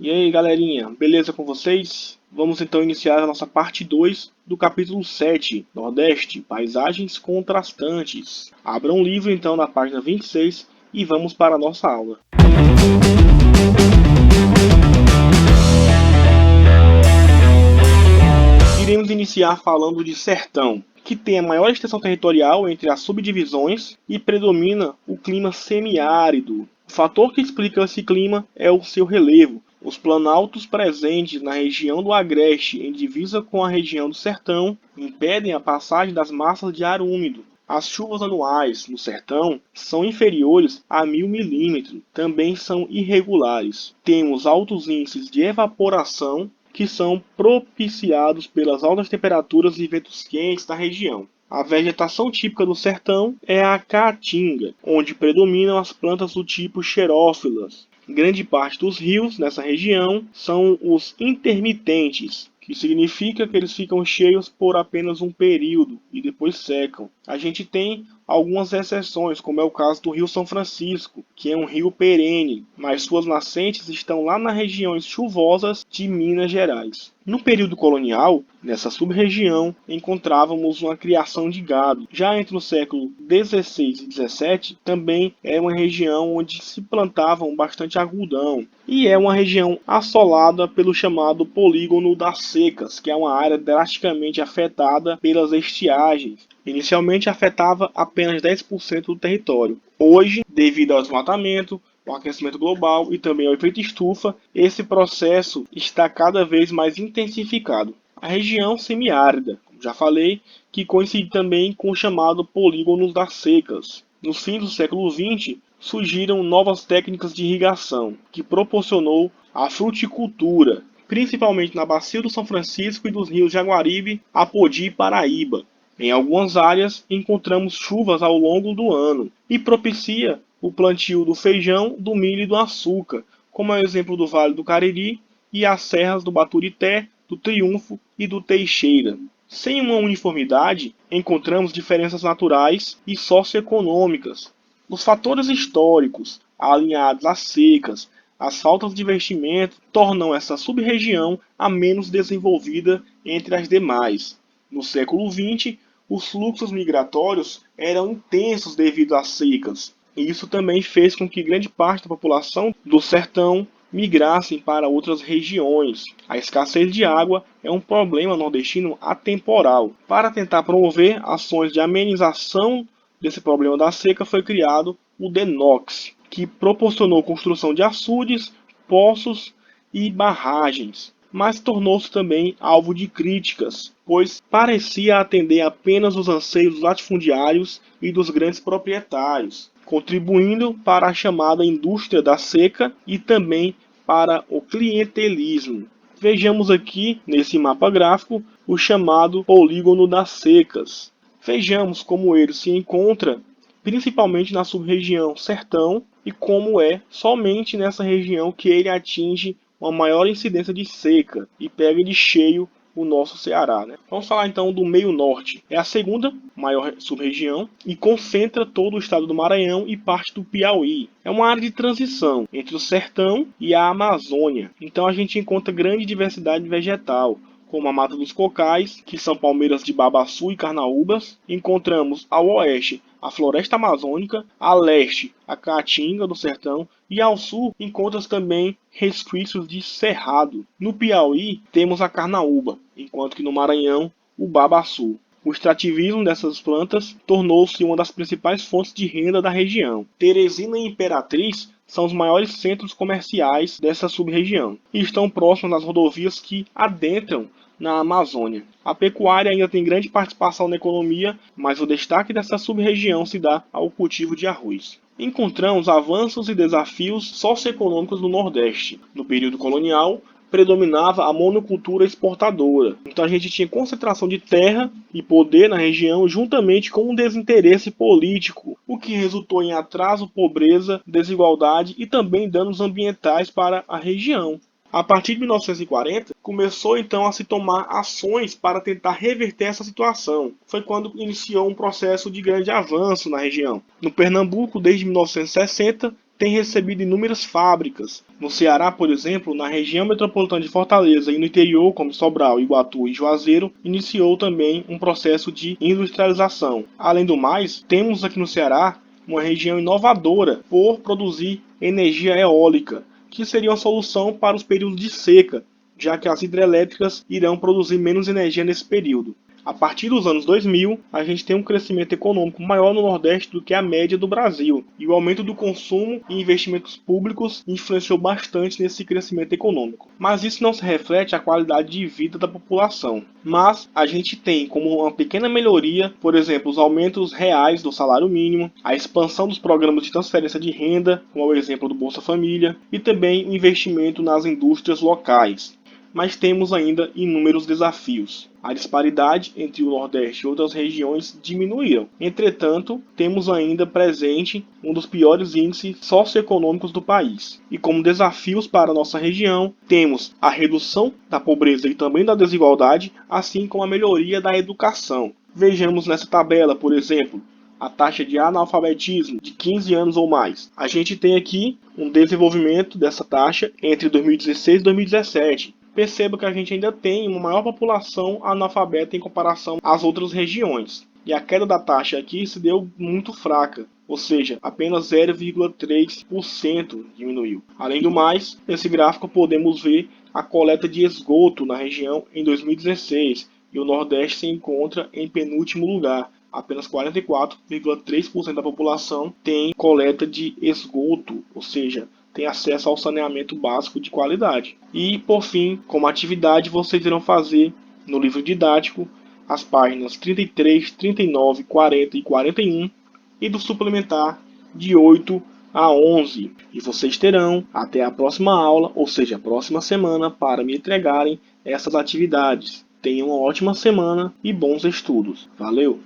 E aí, galerinha, beleza com vocês? Vamos então iniciar a nossa parte 2 do capítulo 7, Nordeste, Paisagens Contrastantes. Abra um livro então na página 26 e vamos para a nossa aula. Iremos iniciar falando de sertão, que tem a maior extensão territorial entre as subdivisões e predomina o clima semiárido. O fator que explica esse clima é o seu relevo. Os planaltos presentes na região do Agreste, em divisa com a região do Sertão, impedem a passagem das massas de ar úmido. As chuvas anuais no sertão são inferiores a 1000 milímetros, também são irregulares. Temos altos índices de evaporação que são propiciados pelas altas temperaturas e ventos quentes da região. A vegetação típica do sertão é a caatinga, onde predominam as plantas do tipo xerófilas. Grande parte dos rios nessa região são os intermitentes, que significa que eles ficam cheios por apenas um período e depois secam. A gente tem algumas exceções, como é o caso do Rio São Francisco, que é um rio perene, mas suas nascentes estão lá nas regiões chuvosas de Minas Gerais. No período colonial, nessa sub-região, encontrávamos uma criação de gado. Já entre o século XVI e XVII, também é uma região onde se plantavam bastante algodão. E é uma região assolada pelo chamado Polígono das Secas, que é uma área drasticamente afetada pelas estiagens. Inicialmente afetava apenas 10% do território. Hoje, devido ao desmatamento, o aquecimento global e também ao efeito estufa, esse processo está cada vez mais intensificado. A região semiárida, como já falei, que coincide também com o chamado Polígono das Secas. No fim do século XX, surgiram novas técnicas de irrigação, que proporcionou a fruticultura, principalmente na bacia do São Francisco e dos rios Jaguaribe, Apodi e Paraíba. Em algumas áreas, encontramos chuvas ao longo do ano e propicia o plantio do feijão, do milho e do açúcar, como é o exemplo do Vale do Cariri e as serras do Baturité, do Triunfo e do Teixeira. Sem uma uniformidade, encontramos diferenças naturais e socioeconômicas. Os fatores históricos, alinhados às secas, as faltas de investimento, tornam essa sub-região a menos desenvolvida entre as demais. No século XX, os fluxos migratórios eram intensos devido às secas, e isso também fez com que grande parte da população do sertão migrassem para outras regiões. A escassez de água é um problema nordestino atemporal. Para tentar promover ações de amenização desse problema da seca, foi criado o DENOX, que proporcionou construção de açudes, poços e barragens, mas tornou-se também alvo de críticas, pois parecia atender apenas os anseios dos latifundiários e dos grandes proprietários, contribuindo para a chamada indústria da seca e também para o clientelismo. Vejamos aqui nesse mapa gráfico o chamado Polígono das Secas. Vejamos como ele se encontra principalmente na sub-região Sertão e como é somente nessa região que ele atinge uma maior incidência de seca e pega de cheio o nosso Ceará. Vamos falar então do meio norte. É a segunda maior sub-região e concentra todo o estado do Maranhão e parte do Piauí. É uma área de transição entre o sertão e a Amazônia. Então a gente encontra grande diversidade vegetal, como a Mata dos Cocais, que são palmeiras de babaçu e carnaúbas. Encontramos ao oeste a floresta amazônica, a leste a caatinga do sertão e ao sul encontra-se também resquícios de cerrado. No Piauí temos a carnaúba, enquanto que no Maranhão o babaçu. O extrativismo dessas plantas tornou-se uma das principais fontes de renda da região. Teresina e Imperatriz são os maiores centros comerciais dessa sub-região e estão próximos das rodovias que adentram na Amazônia. A pecuária ainda tem grande participação na economia, mas o destaque dessa sub-região se dá ao cultivo de arroz. Encontramos avanços e desafios socioeconômicos no Nordeste. No período colonial, predominava a monocultura exportadora. Então a gente tinha concentração de terra e poder na região juntamente com um desinteresse político, o que resultou em atraso, pobreza, desigualdade e também danos ambientais para a região. A partir de 1940, começou então a se tomar ações para tentar reverter essa situação. Foi quando iniciou um processo de grande avanço na região. No Pernambuco, desde 1960, tem recebido inúmeras fábricas. No Ceará, por exemplo, na região metropolitana de Fortaleza e no interior, como Sobral, Iguatu e Juazeiro, iniciou também um processo de industrialização. Além do mais, temos aqui no Ceará uma região inovadora por produzir energia eólica, que seria uma solução para os períodos de seca, já que as hidrelétricas irão produzir menos energia nesse período. A partir dos anos 2000, a gente tem um crescimento econômico maior no Nordeste do que a média do Brasil, e o aumento do consumo e investimentos públicos influenciou bastante nesse crescimento econômico. Mas isso não se reflete a qualidade de vida da população. Mas a gente tem como uma pequena melhoria, por exemplo, os aumentos reais do salário mínimo, a expansão dos programas de transferência de renda, como é o exemplo do Bolsa Família, e também o investimento nas indústrias locais. Mas temos ainda inúmeros desafios. A disparidade entre o Nordeste e outras regiões diminuíram. Entretanto, temos ainda presente um dos piores índices socioeconômicos do país. E como desafios para a nossa região, temos a redução da pobreza e também da desigualdade, assim como a melhoria da educação. Vejamos nessa tabela, por exemplo, a taxa de analfabetismo de 15 anos ou mais. A gente tem aqui um desenvolvimento dessa taxa entre 2016 e 2017. Perceba que a gente ainda tem uma maior população analfabeta em comparação às outras regiões. E a queda da taxa aqui se deu muito fraca, ou seja, apenas 0,3% diminuiu. Além do mais, nesse gráfico podemos ver a coleta de esgoto na região em 2016, e o Nordeste se encontra em penúltimo lugar. Apenas 44,3% da população tem coleta de esgoto, ou seja, tem acesso ao saneamento básico de qualidade. E, por fim, como atividade, vocês irão fazer no livro didático as páginas 33, 39, 40 e 41 e do suplementar de 8 a 11. E vocês terão até a próxima aula, ou seja, a próxima semana, para me entregarem essas atividades. Tenham uma ótima semana e bons estudos. Valeu!